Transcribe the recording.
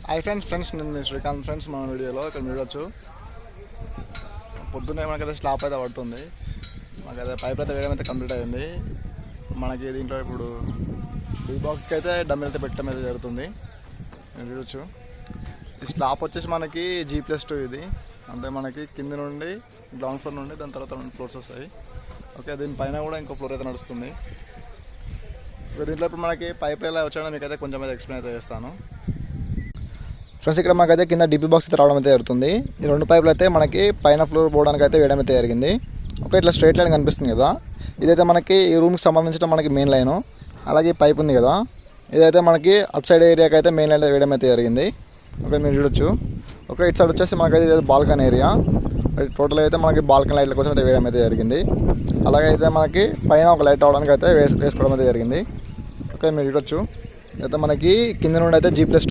Hi friends నేను మీ Srikanth friends మన వీడియోలో ఇక్కడ చూడొచ్చు. పొద్దున్నే మనకైతే స్లాబ్ అయితే పడుతుంది. మనకైతే పైప్ అయితే వేయడం అయితే కంప్లీట్ అయింది. మనకి దీంట్లో ఇప్పుడు ఈ బాక్స్కి అయితే డమ్మి అయితే పెట్టడం అయితే జరుగుతుంది. నేను చూడొచ్చు. ఈ స్లాబ్ వచ్చేసి మనకి G+2 ఇది. అంటే మనకి కింద నుండి గ్రౌండ్ ఫ్లోర్ నుండి దాని తర్వాత 2 ఫ్లోర్స్ వస్తాయి. ఓకే, దీనిపైన కూడా ఇంకో ఫ్లోర్ అయితే నడుస్తుంది. దీంట్లో ఇప్పుడు మనకి పైప్ ఎలా వచ్చాడో మీకైతే కొంచెం అయితే ఎక్స్ప్లెయిన్ అయితే చేస్తాను. ఫ్రెండ్స్, ఇక్కడ మనకైతే కింద డిపి బాక్స్ అయితే రావడం అయితే జరుగుతుంది. ఈ 2 పైపులు అయితే మనకి పైన ఫ్లోర్ పోవడానికి అయితే వేయడం అయితే జరిగింది. ఓకే, ఇట్లా స్ట్రైట్ లైన్ కనిపిస్తుంది కదా, ఇదైతే మనకి ఈ రూమ్కి సంబంధించిన మనకి మెయిన్ లైను. అలాగే పైప్ ఉంది కదా, ఇదైతే మనకి అటు సైడ్ ఏరియాకి అయితే మెయిన్ లైన్ వేయడం అయితే జరిగింది. ఓకే, మీరు చూడొచ్చు. ఓకే, ఇటు సైడ్ వచ్చేసి మనకైతే ఇది బాల్కనీ ఏరియా. టోటల్ అయితే మనకి బాల్కనీ లైట్ల కోసం అయితే వేయడం అయితే జరిగింది. అలాగే అయితే మనకి పైన ఒక లైట్ అవడానికి అయితే వేసుకోవడం అయితే జరిగింది. ఓకే, మీరు చూడొచ్చు. అయితే మనకి కింద నుండి అయితే G+2